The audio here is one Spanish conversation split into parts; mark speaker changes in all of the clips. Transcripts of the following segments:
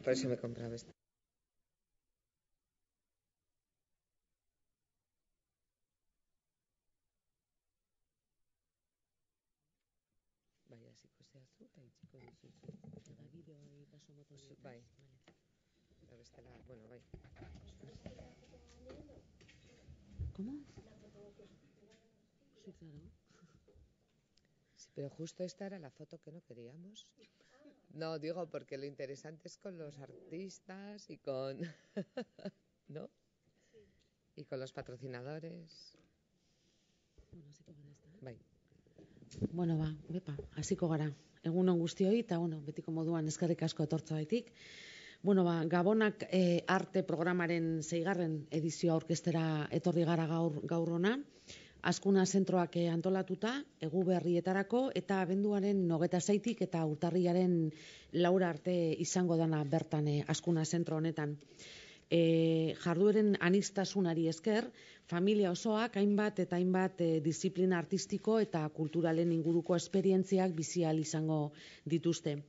Speaker 1: Por eso me compraba esta. Bai, hasiko zehazu, eta itxiko duzuzu.
Speaker 2: Eta bideoi paso moto dut.
Speaker 1: Bai. Bestela, bueno, bai.
Speaker 2: ¿Cómo? Sí, claro.
Speaker 1: Sí, pero justo esta era la foto que no queríamos. No, digo, porque lo interesante es con los artistas y con... ¿no? Y con los patrocinadores.
Speaker 2: Bueno, hasiko gara ezta.
Speaker 1: Bai.
Speaker 2: Bueno, bepa, hasiko gara. Egun on guztioi, eta bueno, betiko moduan eskerrik asko etortzeagatik. Bueno, Gabonak arte programaren 6. edizioa aurkeztera etorri gara gaur hona. Azkuna zentroak antolatuta, Eguberrietarako eta abenduaren 26tik eta urtarrilaren 4 arte izango dana bertan Azkuna zentro honetan. Jardueren anistasunari esker, familia osoak hainbat eta hainbat disiplina artistiko eta kulturalen inguruko esperientziak bizi ahal izango dituzte.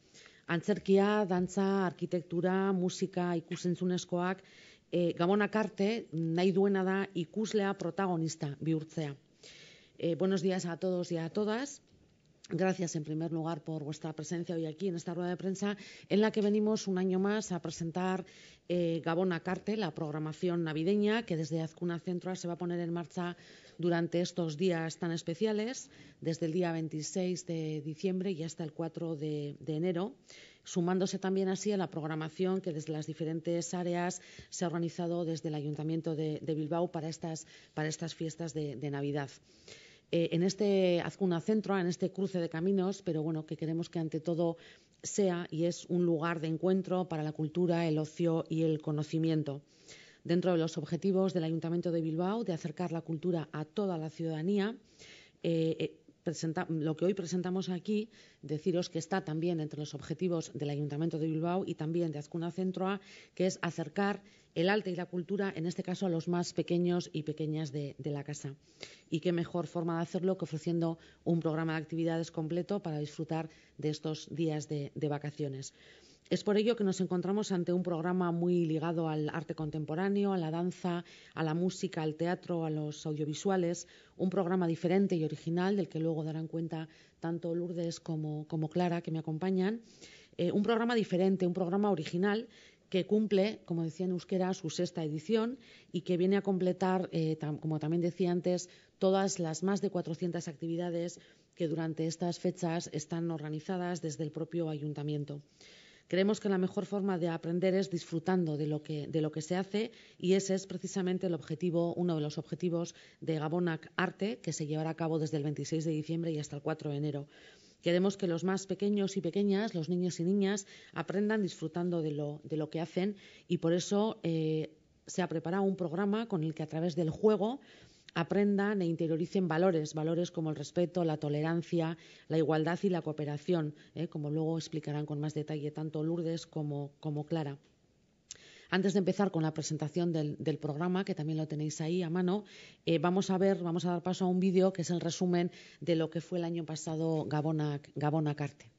Speaker 2: Antzerkia, dantza, arkitektura, musika, ikusentzunezkoak, Gabonak arte nahi duena da ikuslea protagonista bihurtzea. Buenos días a todos y a todas. Gracias en primer lugar por vuestra presencia hoy aquí en esta rueda de prensa en la que venimos un año más a presentar Gabonak Arte, la programación navideña que desde Azkuna Centro se va a poner en marcha durante estos días tan especiales, desde el día 26 de diciembre y hasta el 4 de enero, sumándose también así a la programación que desde las diferentes áreas se ha organizado desde el Ayuntamiento de Bilbao para estas fiestas de Navidad. En este Azkuna Centro, en este cruce de caminos, pero bueno, que queremos que ante todo sea y es un lugar de encuentro para la cultura, el ocio y el conocimiento. Dentro de los objetivos del Ayuntamiento de Bilbao de acercar la cultura a toda la ciudadanía, lo que hoy presentamos aquí, deciros que está también entre los objetivos del Ayuntamiento de Bilbao y también de Azkuna Centroa, que es acercar el arte y la cultura, en este caso a los más pequeños y pequeñas de la casa. Y qué mejor forma de hacerlo que ofreciendo un programa de actividades completo para disfrutar de estos días de vacaciones. Es por ello que nos encontramos ante un programa muy ligado al arte contemporáneo, a la danza, a la música, al teatro, a los audiovisuales, un programa diferente y original del que luego darán cuenta tanto Lourdes como Clara, que me acompañan. Un programa diferente, un programa original que cumple, como decía en euskera, su 6ª edición y que viene a completar, como también decía antes, todas las más de 400 actividades que durante estas fechas están organizadas desde el propio Ayuntamiento. Creemos que la mejor forma de aprender es disfrutando de lo que se hace, y ese es precisamente uno de los objetivos de Gabonak Arte, que se llevará a cabo desde el 26 de diciembre y hasta el 4 de enero. Queremos que los más pequeños y pequeñas, los niños y niñas, aprendan disfrutando de lo que hacen, y por eso se ha preparado un programa con el que a través del juego aprendan e interioricen valores como el respeto, la tolerancia, la igualdad y la cooperación, como luego explicarán con más detalle tanto Lourdes como Clara. Antes de empezar con la presentación del programa, que también lo tenéis ahí a mano, vamos a dar paso a un vídeo que es el resumen de lo que fue el año pasado Gabonak Arte.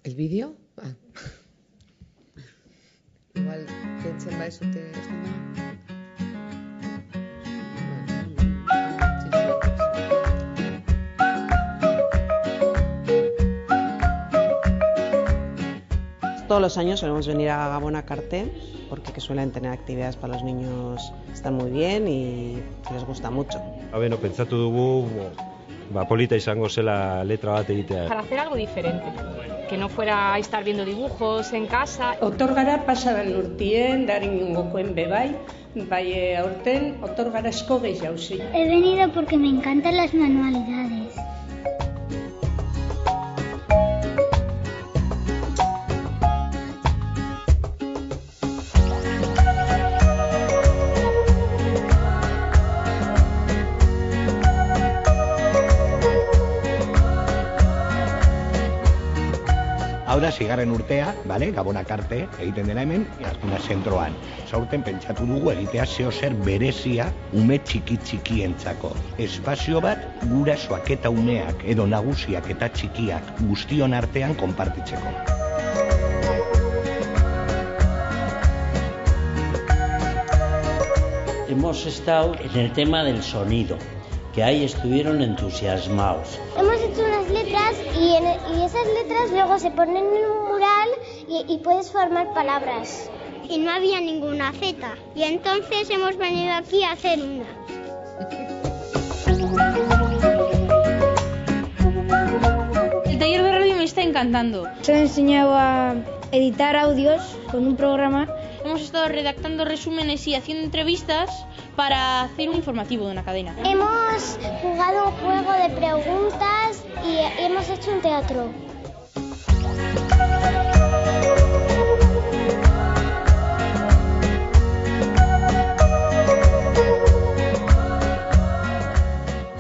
Speaker 1: ¿El vídeo? Ah. Igual, pentsen baizute...
Speaker 3: Todos los años solemos venir a Gabonak Arte porque suelen tener actividades para los niños, están muy bien y les gusta mucho.
Speaker 4: Bueno, pentsatu dugu polita izango zela letra bat egitea.
Speaker 5: Para hacer algo diferente, que no fuera a estar viendo dibujos en casa.
Speaker 6: Otorgara pasadan urtien, darin ingokoen bebai, bai aurten otorgara asko gehiago zi.
Speaker 7: He venido porque me encantan las manualidades.
Speaker 8: Hau da, zigarren urtea, Gabonak Arte egiten dela hemen, Azkuna zentroan. Zaurten pentsatu dugu egitea zeo zer berezia ume txikientzako. Espazio bat gurasoak eta umeak edo nagusiak eta txikiak guztion artean konpartitzeko.
Speaker 9: Hemos estado en el tema del sonido, que ahí estuvieron entusiasmados.
Speaker 7: Hemos hecho unas letras y esas letras luego se ponen en un mural y puedes formar palabras. Y no había ninguna Z, y entonces hemos venido aquí a hacer una.
Speaker 10: El taller de radio me está encantando.
Speaker 7: Se me ha enseñado a editar audios con un programa.
Speaker 10: Hemos estado redactando resúmenes y haciendo entrevistas para hacer un informativo de una cadena.
Speaker 7: Hemos jugado un juego de preguntas y hemos hecho un teatro.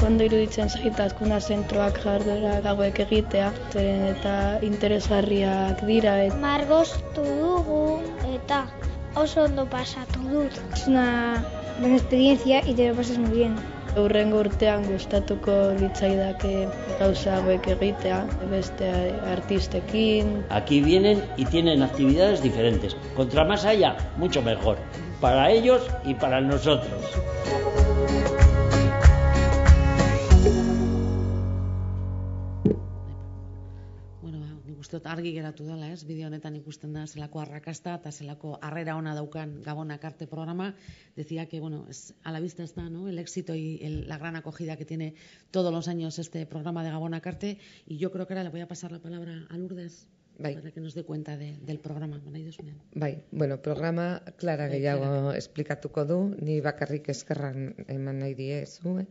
Speaker 11: Ondo iruditzen zait Azkuna zentroak jarduerak hauek egitea, zeren eta interesgarriak dira.
Speaker 7: Margostu dugu eta oso ondo pasatu dut.
Speaker 11: Es una buena experiencia y te lo pasas muy bien. Hurrengo urtean gustatuko litzaidake gauza hauek egitea, beste artistekin.
Speaker 9: Aquí vienen y tienen actividades diferentes. Contra más haya, mucho mejor. Para ellos y para nosotros.
Speaker 2: Argi geratu dela, bideo honetan ikusten da zelako arrakasta eta zelako harrera ona daukan Gabonak Arte programa. Decía que, a la vista está, ¿no?, el éxito y la gran acogida que tiene todos los años este programa de Gabonak Arte, y yo creo que ahora le voy a pasar la palabra a Lourdes para que nos dé cuenta del programa.
Speaker 1: Programa Clara gehiago esplikatuko du, ni bakarrik eskerran eman nahi diezu.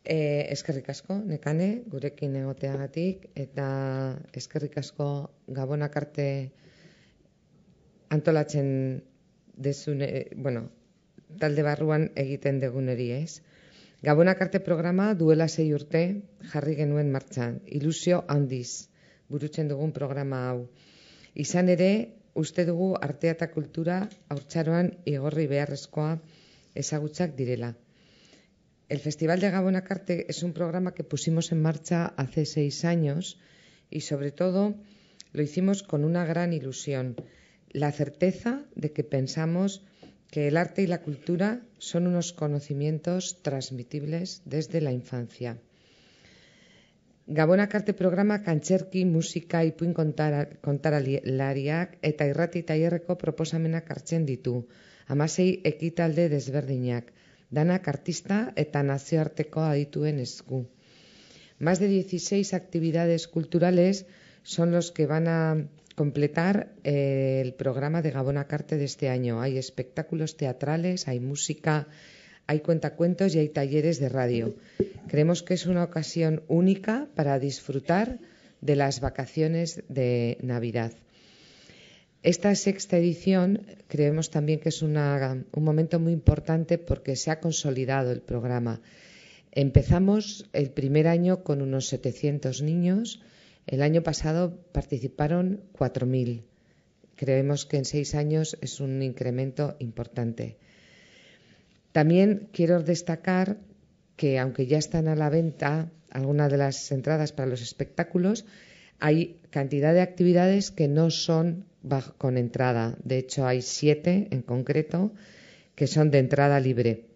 Speaker 1: Eskerrik asko, Nekane, gurekin egoteagatik, eta eskerrik asko Gabonak Arte antolatzen dezune, talde barruan egiten deguneri, ez? Gabonak Arte programa duela 6 urte jarri genuen martxan, ilusio handiz burutzen dugun programa hau. Izan ere, uste dugu artea eta kultura haurtzaroan igorri beharrezkoa ezagutzak direla. El Festival de Gabonak Arte es un programa que pusimos en marcha hace 6 años y sobre todo lo hicimos con una gran ilusión, la certeza de que pensamos que el arte y la cultura son unos conocimientos transmitibles desde la infancia. Gabonak Arte programa kantzerki, musika, ipuin kontalariak eta irrati tailerreko proposamenak hartzen ditu, 16 ekitalde desberdinak. danak artista eta nazioarteko adituen esku. Más de 16 actividades culturales son los que van a completar el programa de Gabon Akarte de este año. Hay espectáculos teatrales, hay música, hay cuentacuentos y hay talleres de radio. Creemos que es una ocasión única para disfrutar de las vacaciones de Navidad. Esta sexta edición creemos también que es un momento muy importante porque se ha consolidado el programa. Empezamos el primer año con unos 700 niños. El año pasado participaron 4.000. Creemos que en 6 años es un incremento importante. También quiero destacar que, aunque ya están a la venta algunas de las entradas para los espectáculos, hay cantidad de actividades que no son con entrada. De hecho, hay 7 en concreto que son de entrada libre.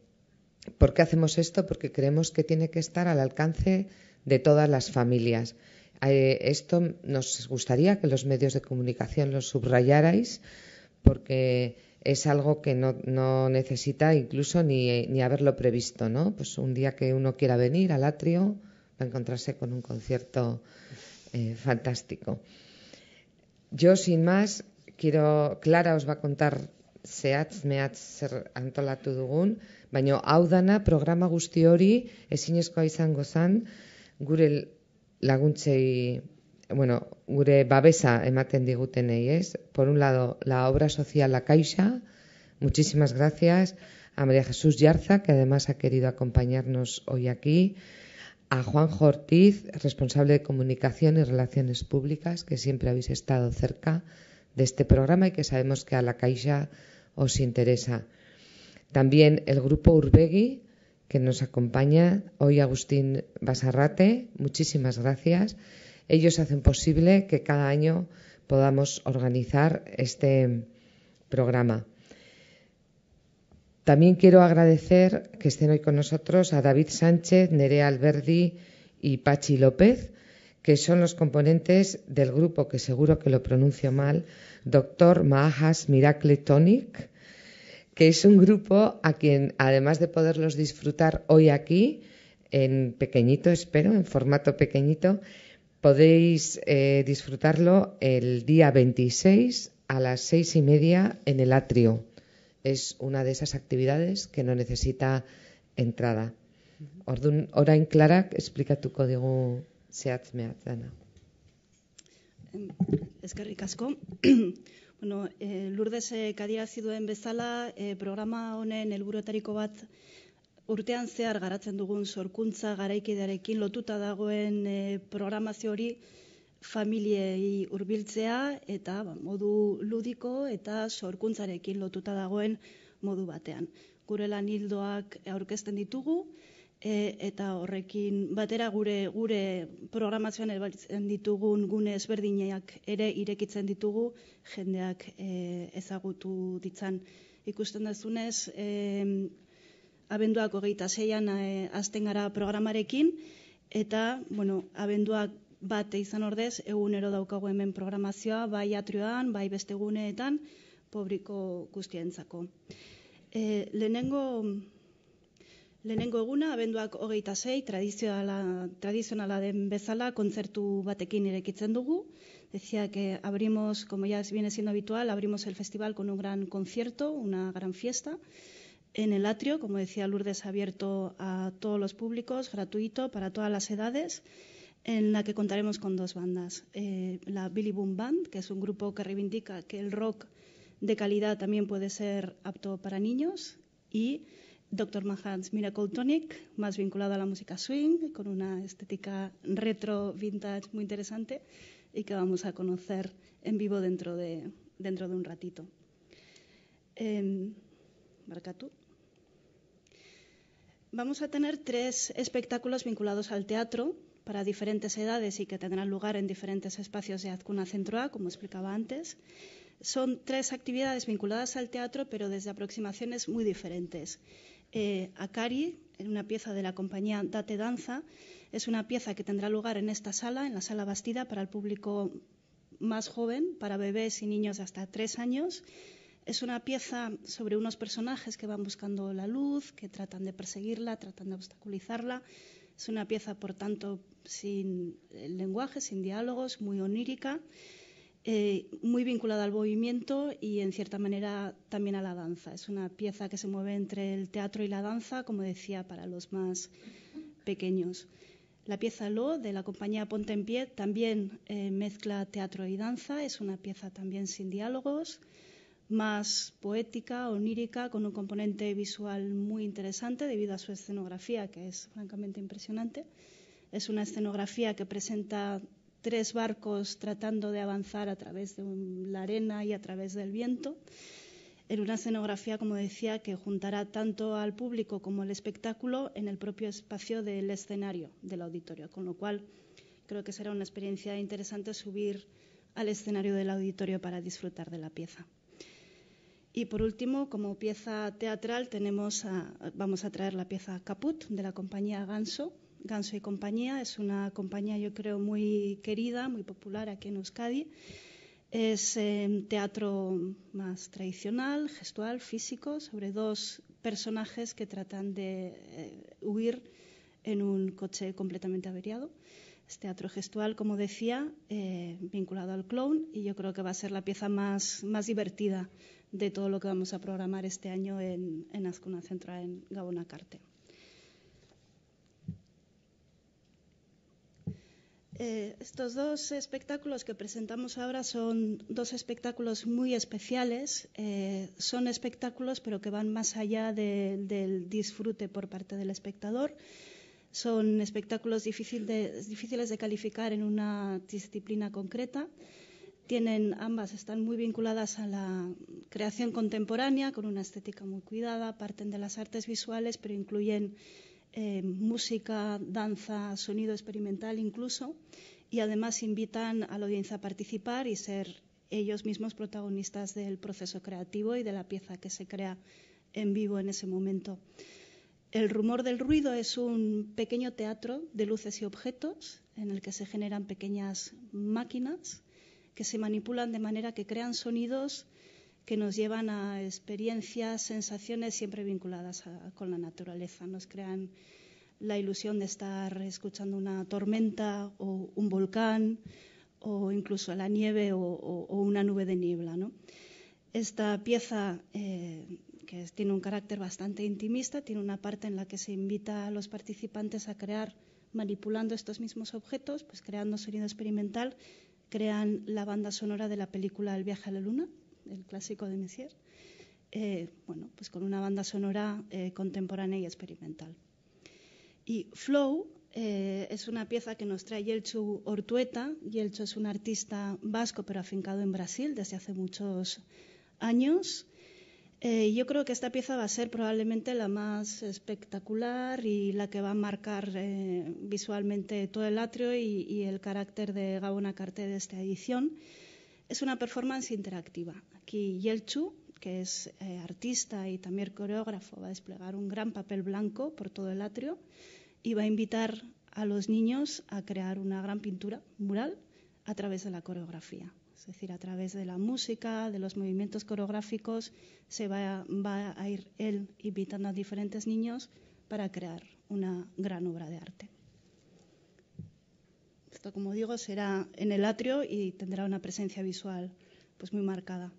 Speaker 1: ¿Por qué hacemos esto? Porque creemos que tiene que estar al alcance de todas las familias. Esto nos gustaría que los medios de comunicación lo subrayarais, porque es algo que no necesita incluso ni haberlo previsto, ¿no? Pues un día que uno quiera venir al atrio va a encontrarse con un concierto fantástico. Yo, sin más, Clara os va a contar zehatz-mehatz zer antolatu dugun, baina hau dana programa guzti hori ezinezkoa izango zen gure laguntzei, gure babesa ematen digutenei, ez? Por un lado, la obra social La Caixa, muchísimas gracias a María Jesús Yarza, que además ha querido acompañarnos hoy aquí, a Juanjo Ortiz, responsable de Comunicación y Relaciones Públicas, que siempre habéis estado cerca de este programa y que sabemos que a La Caixa os interesa. También el grupo Urbegui, que nos acompaña hoy, Agustín Basarrate, muchísimas gracias. Ellos hacen posible que cada año podamos organizar este programa. También quiero agradecer que estén hoy con nosotros a David Sánchez, Nerea Alberdi y Pachi López, que son los componentes del grupo, que seguro que lo pronuncio mal, Dr. Mahas Miracle Tonic, que es un grupo a quien, además de poderlos disfrutar hoy aquí, en pequeñito, espero, en formato pequeñito, podéis disfrutarlo el día 26 a las 6:30 en el atrio. Es una de esas actividades que no necesita entrada. Orduan, orain Klarak esplikatuko digu zehatz-mehatz dana.
Speaker 12: Eskerrik asko. Lourdesek adierazi duen bezala, programa honen helburuetariko bat urtean zehar garatzen dugun sorkuntza garaikidearekin lotuta dagoen programazio hori familiei hurbiltzea eta modu ludiko eta sorkuntzarekin lotuta dagoen modu batean. Gure lan ildoak aurkezten ditugu eta horrekin batera gure programazioan erabiltzen ditugun gune ezberdinak ere irekitzen ditugu jendeak ezagutu ditzan. Ikusten duzunez, abenduak 26an hasten gara programarekin eta abenduak bat izan ordez, egunero daukagu hemen programazioa, bai atrioan, bai beste guneetan, publiko guztientzako. Lehenengo eguna, abenduak 26, tradizionala den bezala, kontzertu batekin irekitzen dugu. Decía que abrimos, como ya viene siendo habitual, abrimos el festival con un gran concierto, una gran fiesta, en el atrio, como decía Lourdes, abierto a todos los públicos, gratuito, para todas las edades, en la que contaremos con 2 bandas. La Billy Boom Band, que es un grupo que reivindica que el rock de calidad también puede ser apto para niños, y Dr. Mahas Miracle Tonic, más vinculado a la música swing, con una estética retro vintage muy interesante y que vamos a conocer en vivo dentro de un ratito. Barkatu. Vamos a tener 3 espectáculos vinculados al teatro para diferentes edades y que tendrán lugar en diferentes espacios de Azkuna Centro A, como explicaba antes. Son 3 actividades vinculadas al teatro, pero desde aproximaciones muy diferentes. Akari, en una pieza de la compañía Date Danza, es una pieza que tendrá lugar en esta sala, en la Sala Bastida, para el público más joven, para bebés y niños de hasta 3 años. Es una pieza sobre unos personajes que van buscando la luz, que tratan de perseguirla, tratan de obstaculizarla. Es una pieza, por tanto, sin lenguaje, sin diálogos, muy onírica, muy vinculada al movimiento y, en cierta manera, también a la danza. Es una pieza que se mueve entre el teatro y la danza, como decía, para los más pequeños. La pieza Lo, de la compañía Ponte en Pie, también mezcla teatro y danza. Es una pieza también sin diálogos, más poética, onírica, con un componente visual muy interesante debido a su escenografía, que es francamente impresionante. Es una escenografía que presenta 3 barcos tratando de avanzar a través de la arena y a través del viento, en una escenografía, como decía, que juntará tanto al público como al espectáculo en el propio espacio del escenario del auditorio, con lo cual creo que será una experiencia interesante subir al escenario del auditorio para disfrutar de la pieza. Y por último, como pieza teatral, vamos a traer la pieza Caput, de la compañía Ganso. Ganso y compañía es una compañía, yo creo, muy querida, muy popular aquí en Euskadi. Es teatro más tradicional, gestual, físico, sobre 2 personajes que tratan de huir en un coche completamente averiado. Es teatro gestual, como decía, vinculado al clown, y yo creo que va a ser la pieza más divertida de todo lo que vamos a programar este año en Azkuna Zentroa, en Gabon Akarte. Estos 2 espectáculos que presentamos ahora son 2 espectáculos muy especiales. Son espectáculos, pero que van más allá del disfrute por parte del espectador. Son espectáculos difíciles de calificar en una disciplina concreta. Ambas están muy vinculadas a la creación contemporánea, con una estética muy cuidada, parten de las artes visuales, pero incluyen música, danza, sonido experimental incluso, y además invitan a la audiencia a participar y ser ellos mismos protagonistas del proceso creativo y de la pieza que se crea en vivo en ese momento. El rumor del ruido es un pequeño teatro de luces y objetos en el que se generan pequeñas máquinas que se manipulan de manera que crean sonidos que nos llevan a experiencias, sensaciones siempre vinculadas con la naturaleza. Nos crean la ilusión de estar escuchando una tormenta o un volcán o incluso la nieve o una nube de niebla, ¿no? Esta pieza, que tiene un carácter bastante intimista, tiene una parte en la que se invita a los participantes a crear, manipulando estos mismos objetos, pues creando sonido experimental, crean la banda sonora de la película El viaje a la luna, el clásico de Messier, pues con una banda sonora contemporánea y experimental. Y Flow es una pieza que nos trae Yeltxu Ortueta. Yeltxu es un artista vasco, pero afincado en Brasil desde hace muchos años. Yo creo que esta pieza va a ser probablemente la más espectacular y la que va a marcar visualmente todo el atrio y el carácter de Gabon Akarte de esta edición. Es una performance interactiva. Aquí Yeltxu, que es artista y también coreógrafo, va a desplegar un gran papel blanco por todo el atrio y va a invitar a los niños a crear una gran pintura mural a través de la coreografía. Es decir, a través de la música, de los movimientos coreográficos, se va a ir él invitando a diferentes niños para crear una gran obra de arte. Esto, como digo, será en el atrio y tendrá una presencia visual pues muy marcada.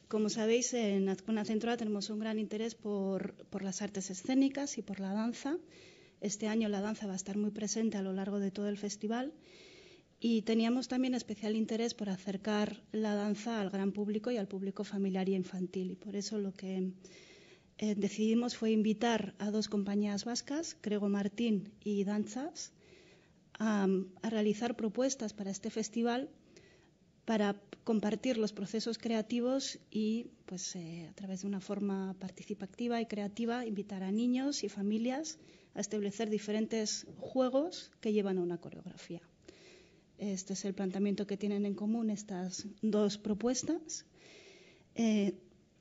Speaker 12: Como sabéis, en Azkuna Zentroa tenemos un gran interés por las artes escénicas y por la danza. Este año la danza va a estar muy presente a lo largo de todo el festival y teníamos también especial interés por acercar la danza al gran público y al público familiar y infantil. Y por eso lo que decidimos fue invitar a 2 compañías vascas, Krego Martín y Dantzas, a realizar propuestas para este festival para compartir los procesos creativos y, pues, a través de una forma participativa y creativa, invitar a niños y familias a establecer diferentes juegos que llevan a una coreografía. Este es el planteamiento que tienen en común estas 2 propuestas.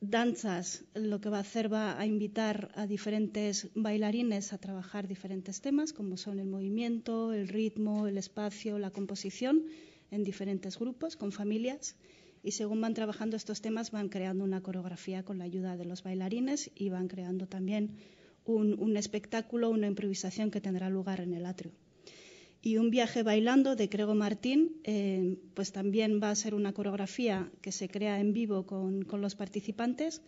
Speaker 12: Danzas lo que va a hacer va a invitar a diferentes bailarines a trabajar diferentes temas, como son el movimiento, el ritmo, el espacio, la composición, en diferentes grupos, con familias, y según van trabajando estos temas van creando una coreografía con la ayuda de los bailarines y van creando también un espectáculo, una improvisación que tendrá lugar en el atrio. Y Un viaje bailando de Crego Martín, pues también va a ser una coreografía que se crea en vivo con los participantes,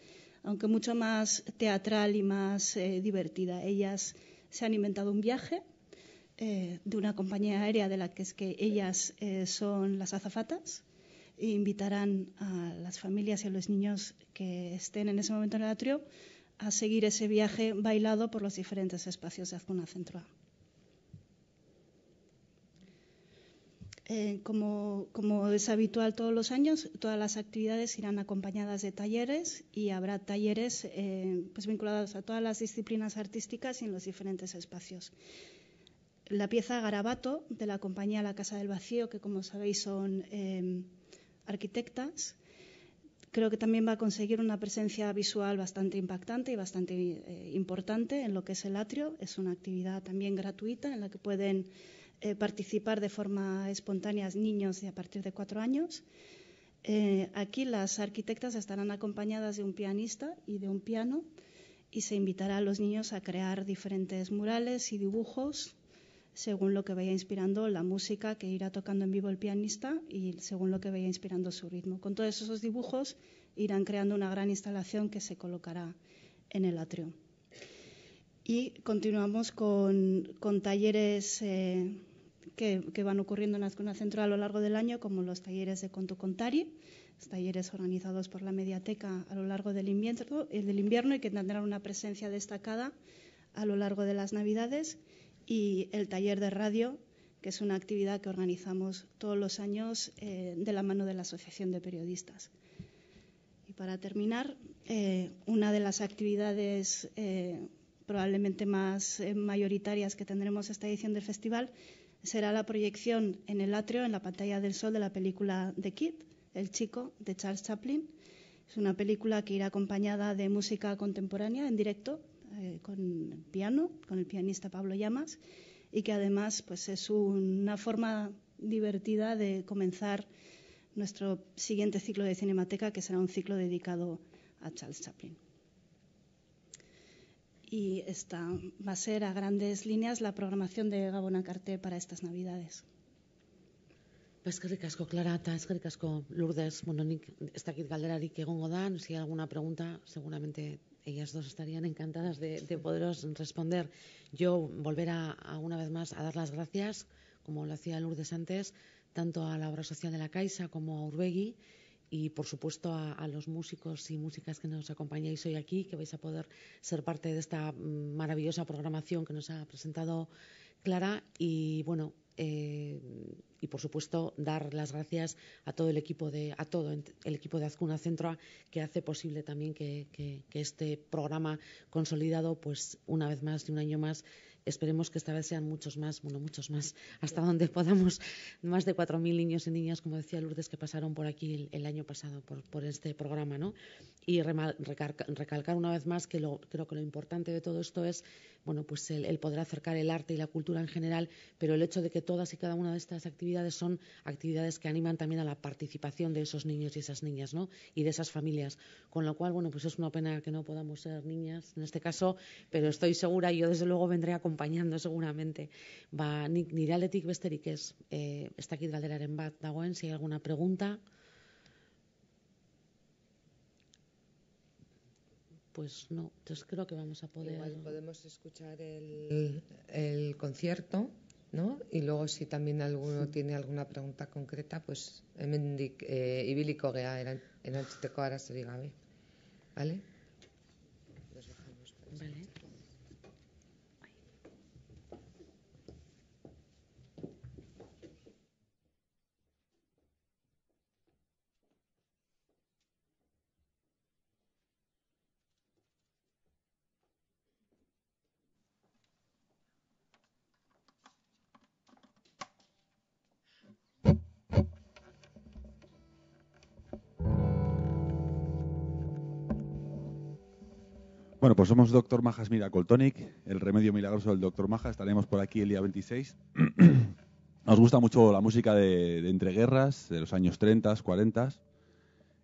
Speaker 12: aunque mucho más teatral y más divertida. Ellas se han inventado un viaje de una compañía aérea de la que es que ellas son las azafatas e invitarán a las familias y a los niños que estén en ese momento en el atrio a seguir ese viaje bailado por los diferentes espacios de Azcuna Centro A. Como es habitual todos los años, todas las actividades irán acompañadas de talleres y habrá talleres pues vinculados a todas las disciplinas artísticas y en los diferentes espacios. La pieza Garabato de la compañía La Casa del Vacío, que como sabéis son arquitectas, creo que también va a conseguir una presencia visual bastante impactante y bastante importante en lo que es el atrio. Es una actividad también gratuita en la que pueden participar de forma espontánea niños de a partir de 4 años. Aquí las arquitectas estarán acompañadas de un pianista y de un piano y se invitará a los niños a crear diferentes murales y dibujos según lo que vaya inspirando la música que irá tocando en vivo el pianista y según lo que vaya inspirando su ritmo. Con todos esos dibujos irán creando una gran instalación que se colocará en el atrio. Y continuamos con talleres que van ocurriendo en Azcuna Centro a lo largo del año, como los talleres de Conto Contari, talleres organizados por la Mediateca a lo largo del invierno y que tendrán una presencia destacada a lo largo de las Navidades, y el taller de radio, que es una actividad que organizamos todos los años de la mano de la Asociación de Periodistas. Y para terminar, una de las actividades probablemente más mayoritarias que tendremos esta edición del festival será la proyección en el atrio, en la pantalla del sol, de la película The Kid, El Chico, de Charles Chaplin. Es una película que irá acompañada de música contemporánea en directo, con piano, con el pianista Pablo Llamas, y que además pues es una forma divertida de comenzar nuestro siguiente ciclo de Cinemateca, que será un ciclo dedicado a Charles Chaplin. Y esta va a ser a grandes líneas la programación de Gabona Carte para estas Navidades.
Speaker 2: Eskerrik asko, Clara, eta eskerrik asko, Lourdes. Bueno, nik ez dakit galderarik egongo da, si hay alguna pregunta, seguramente ellas dos estarían encantadas de poderos responder. Yo volver a una vez más a dar las gracias, como lo hacía Lourdes antes, tanto a la obra social de la Caixa como a Urbegui, y por supuesto a los músicos y músicas que nos acompañáis hoy aquí, que vais a poder ser parte de esta maravillosa programación que nos ha presentado Clara. Y bueno, y por supuesto dar las gracias a todo el equipo de Azcuna Centro A, que hace posible también que este programa consolidado, pues una vez más y un año más, esperemos que esta vez sean muchos más, hasta donde podamos, más de 4.000 niños y niñas, como decía Lourdes, que pasaron por aquí el año pasado por este programa, ¿no? Y recalcar una vez más que creo que lo importante de todo esto es, bueno, pues el poder acercar el arte y la cultura en general, pero el hecho de que todas y cada una de estas actividades son actividades que animan también a la participación de esos niños y esas niñas, ¿no? Y de esas familias. Con lo cual, bueno, pues es una pena que no podamos ser niñas en este caso, pero estoy segura, y yo desde luego vendré acompañando seguramente. Nire aldetik besterik ez, ez dakit galderaren bat dagoen, si hay alguna pregunta. Pues no, entonces creo que vamos a poder...
Speaker 1: Igual podemos escuchar el concierto, ¿no? Y luego si también alguno tiene alguna pregunta concreta, pues hemendik ibiliko gea erantzuteko arazorik gabe. ¿Vale? Los dejamos.
Speaker 2: Vale.
Speaker 13: Bueno, pues somos Dr. Majas Miracle Tonic, el remedio milagroso del Dr. Maja. Estaremos por aquí el día 26. Nos gusta mucho la música de entreguerras, de los años 30, 40.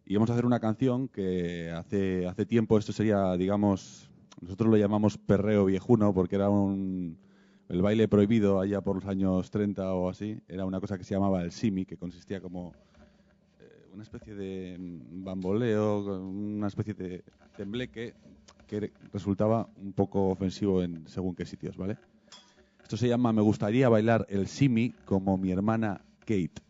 Speaker 13: Y vamos a hacer una canción que hace tiempo, esto sería, digamos, nosotros lo llamamos perreo viejuno porque era el baile prohibido allá por los años 30 o así. Era una cosa que se llamaba el simi, que consistía como una especie de bamboleo, una especie de tembleque que resultaba un poco ofensivo en según qué sitios, ¿vale? Esto se llama Me gustaría bailar el simi como mi hermana Kate.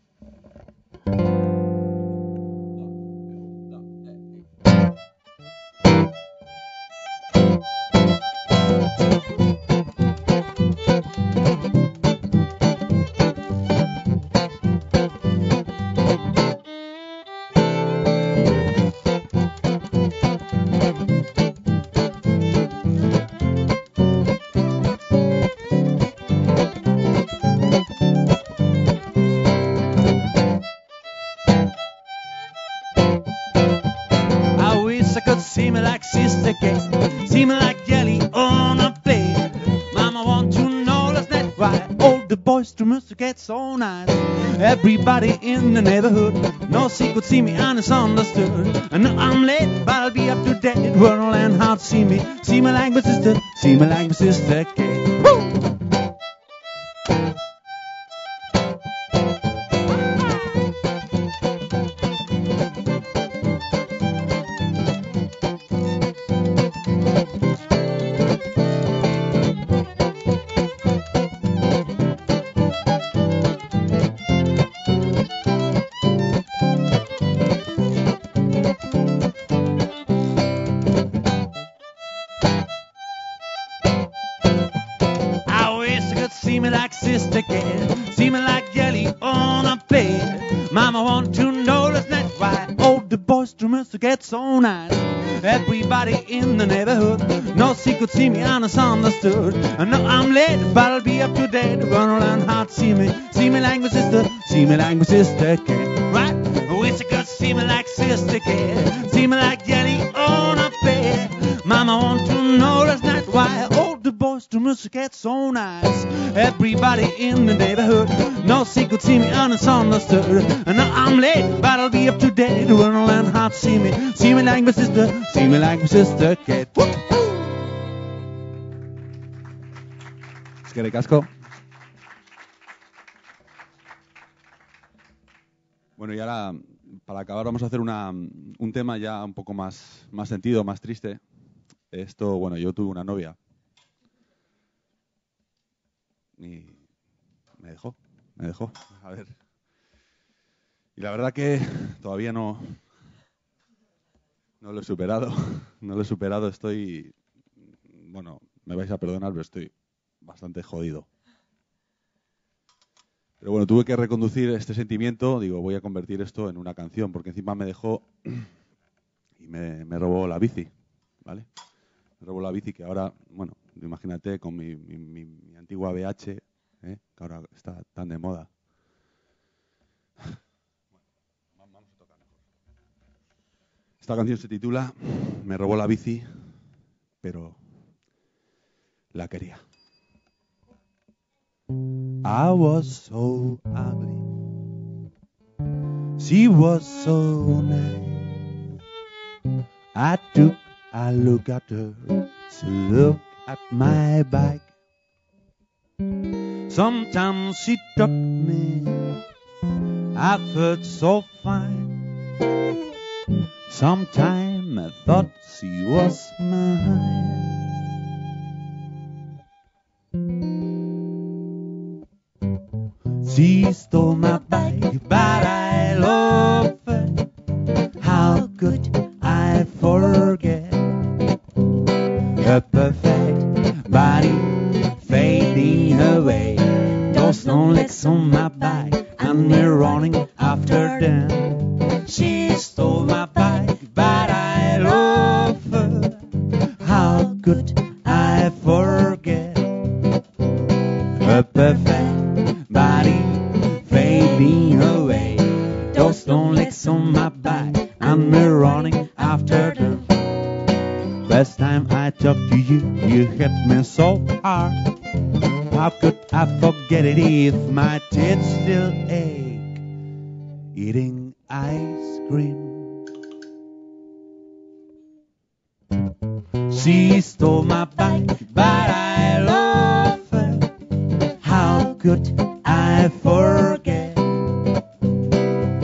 Speaker 13: Get so nice. Everybody in the neighborhood knows he could see me and it's understood. I know I'm late, but I'll be up to date. We'll learn how to see me like my sister, see me like my sister Kate. Woo! Get so nice. Everybody in the neighborhood knows he could see me and it's understood. I know I'm late, but I'll be up to date. We're gonna learn how to see me like my sister, see me like my sister Kate. Right? Wish I could see me like sister Kate, see me like jelly on a bed. Mama want to know last night why all the boys to music get so nice. Everybody in the neighborhood knows he could see me and it's understood. I know I'm late, but I'll be up to date. We're gonna learn how to see me like my sister, see me like my sister Kate. Eskerrik asko. Bueno, y ahora, para acabar, vamos a hacer un tema ya un poco más sentido, más triste. Esto, bueno, yo tuve una novia y me dejó. A ver. Y la verdad que todavía no lo he superado. Estoy, bueno, me vais a perdonar, pero estoy bastante jodido. Pero bueno, tuve que reconducir este sentimiento. Digo, voy a convertir esto en una canción, porque encima me dejó y me robó la bici, ¿vale? Me robó la bici que ahora, bueno, imagínate con mi antigua BH, que ahora está tan de moda. Vamos a tocar mejor. Esta canción se titula Me robó la bici, pero la quería. I was so ugly, she was so nice. I took a look at her, she looked at my bike. Sometimes she taught me I felt so fine. Sometimes I thought she was mine. She stole my bike, but I love her. How could I forget her perfect body fading away? Those long legs on my bike, and me running after them. She stole my bike, but I love her. How could I forget her perfect body fading away? Those long legs on my back, and me running after them. Last time I talked to you, you hit me so hard. How could I forget it if my teeth still ache? Eating ice cream She stole my bike, but I love her. How could I forget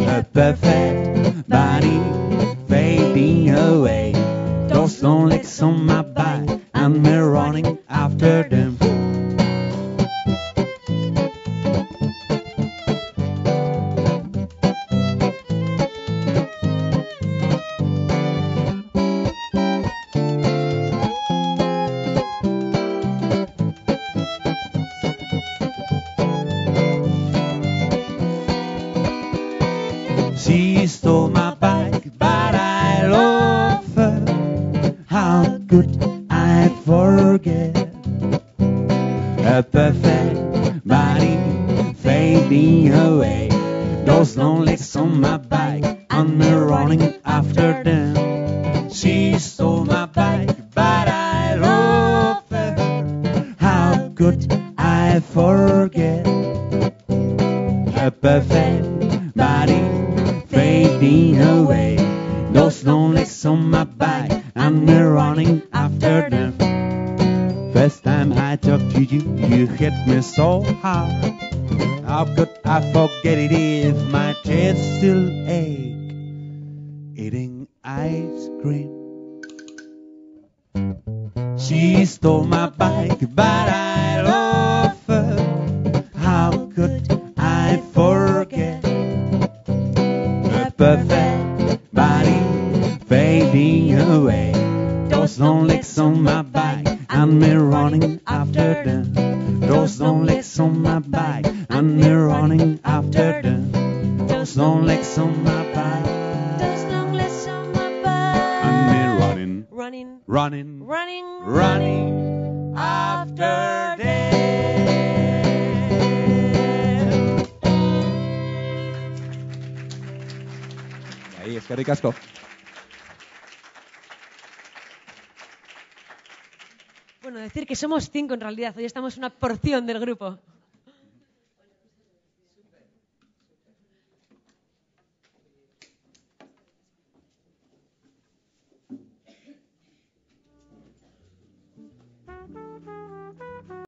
Speaker 13: her perfect body fading away? Those long legs on my back, and me running after them. She stole my bike, but I love her. How could I forget her perfect body fading away? Those long legs on my bike, and me running after them. She stole my bike, but I love her. How could I forget her perfect body fading away? Those long legs on my back, and me running after them. First time I talked to you, you hit me so hard. How could I forget it if my chest still ache? Eating ice cream. She stole my bike, but I love her. How could I forget her perfect body fading away? Those long legs on my back, and me running after them. Those long legs on my back, and me running after them. Those long legs on my back,
Speaker 14: Those long legs on my back.
Speaker 13: and me running,
Speaker 14: Running,
Speaker 13: running,
Speaker 14: running,
Speaker 13: running after them. Ahí, eskerrik asko.
Speaker 14: Bueno, decir que somos 5 en realidad. Hoy estamos una porción del grupo.